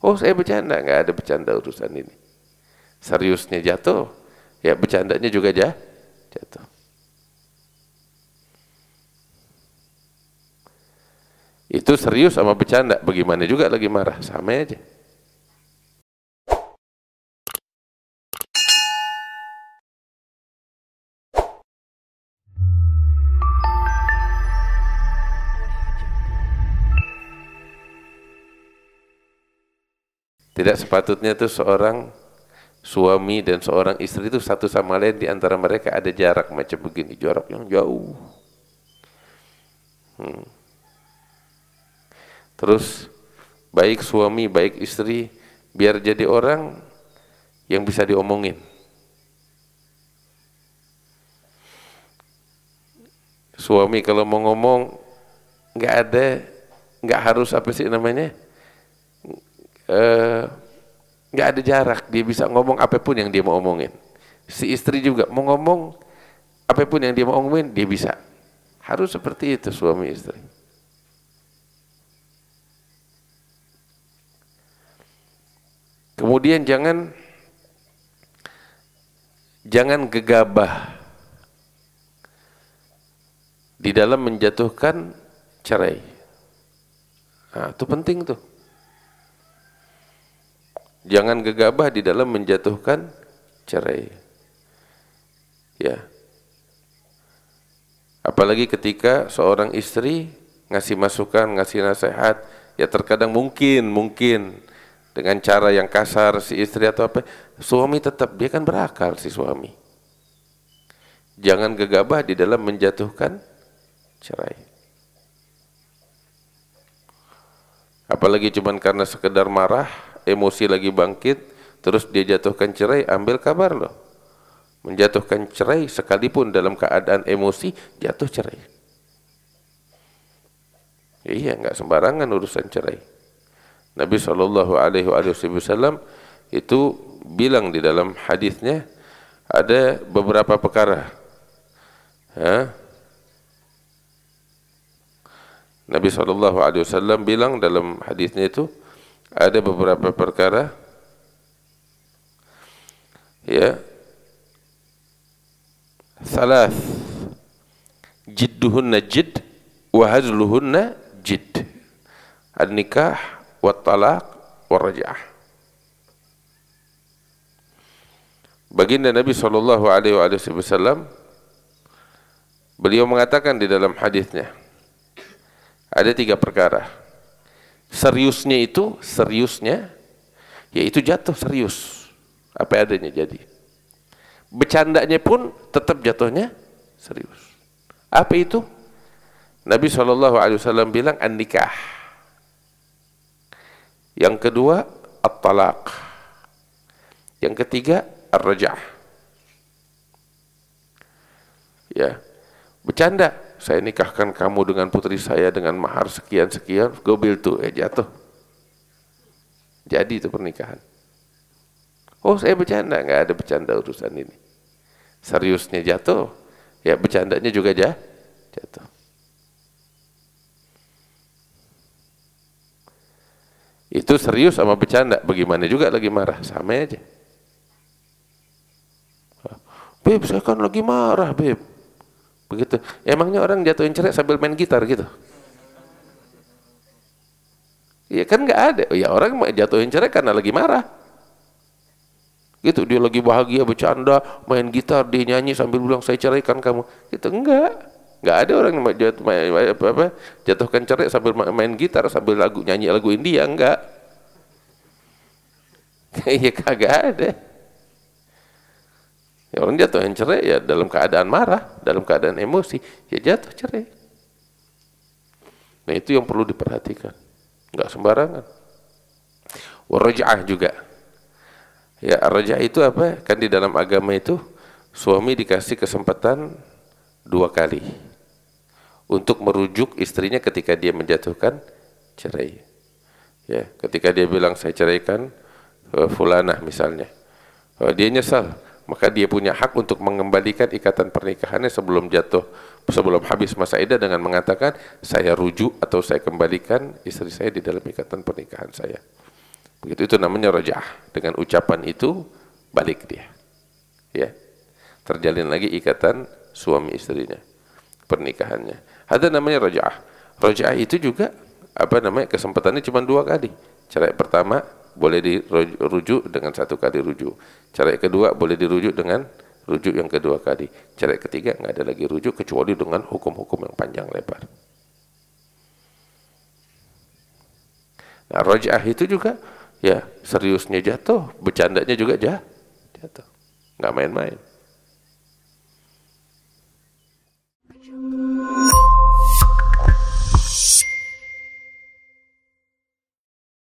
Oh saya bercanda, nggak ada bercanda urusan ini. Seriusnya jatuh, ya bercandanya juga jatuh. Itu serius sama bercanda, bagaimana juga lagi marah, sama aja. Tidak sepatutnya tuh seorang suami dan seorang istri itu satu sama lain, di antara mereka ada jarak macam begini, jarak yang jauh. Terus baik suami baik istri biar jadi orang yang bisa diomongin. Suami kalau mau ngomong nggak harus apa sih namanya, nggak ada jarak, dia bisa ngomong apapun yang dia mau omongin. Si istri juga mau ngomong apapun yang dia mau omongin, dia bisa. Harus seperti itu suami istri. Kemudian jangan gegabah di dalam menjatuhkan cerai. Nah, itu penting tuh. Jangan gegabah di dalam menjatuhkan cerai. Ya. Apalagi ketika seorang istri ngasih masukan, ngasih nasihat, ya terkadang mungkin dengan cara yang kasar si istri atau apa, suami tetap, dia kan berakal si suami. Jangan gegabah di dalam menjatuhkan cerai. Apalagi cuman karena sekedar marah, emosi lagi bangkit, terus dia jatuhkan cerai, ambil kabar loh. Menjatuhkan cerai sekalipun dalam keadaan emosi, jatuh cerai. Iya, nggak sembarangan urusan cerai. Nabi SAW itu bilang di dalam hadisnya ada beberapa perkara. Nabi SAW bilang dalam hadisnya itu ada beberapa perkara, ya, salas jidduhunna jidd wa hazluhunna jidd, an-nikah wat talaq war raj'ah. Baginda Nabi SAW beliau mengatakan di dalam hadisnya ada 3 perkara. Seriusnya yaitu jatuh serius apa adanya jadi. Bercandanya pun tetap jatuhnya serius. Apa itu? Nabi SAW bilang an-nikah. Yang kedua at-talaq. Yang ketiga ar-raj'ah. Ya. Bercanda, saya nikahkan kamu dengan putri saya dengan mahar sekian-sekian, gobil tuh, jatuh. Jadi itu pernikahan. Oh saya bercanda, nggak ada bercanda urusan ini. Seriusnya jatuh, ya bercandanya juga jatuh. Itu serius sama bercanda, bagaimana juga lagi marah, sama aja. Beb, saya kan lagi marah, beb. Begitu. Emangnya orang jatuhin cerai sambil main gitar gitu? Iya kan nggak ada. Ya orang jatuhin cerai karena lagi marah. Gitu, dia lagi bahagia bercanda, main gitar, dia nyanyi sambil bilang saya ceraikan kamu. Itu enggak ada orang jatuhkan cerai sambil main gitar, sambil nyanyi lagu India, enggak. Iya kagak ada. Ya, orang jatuhin cerai ya dalam keadaan marah, dalam keadaan emosi, ya jatuh cerai. Nah itu yang perlu diperhatikan, enggak sembarangan. Waraj'ah juga. Ya, ar-raj'ah itu apa? Kan di dalam agama itu suami dikasih kesempatan 2 kali untuk merujuk istrinya ketika dia menjatuhkan cerai. Ya, ketika dia bilang saya ceraikan fulanah misalnya, dia nyesal, maka dia punya hak untuk mengembalikan ikatan pernikahannya sebelum habis masa iddah dengan mengatakan saya rujuk atau saya kembalikan istri saya di dalam ikatan pernikahan saya. Begitu, itu namanya raja'ah. Dengan ucapan itu balik dia. Ya. Terjalin lagi ikatan suami istrinya, pernikahannya. Ada namanya raja'ah. Raja'ah itu juga kesempatannya cuma 2 kali. Cerai pertama boleh dirujuk dengan 1 kali rujuk. Cerai kedua boleh dirujuk dengan rujuk yang kedua kali. Cerai ketiga nggak ada lagi rujuk kecuali dengan hukum-hukum yang panjang lebar. Nah, raja'ah itu juga ya seriusnya jatuh, bercandanya juga jatuh. Nggak main-main.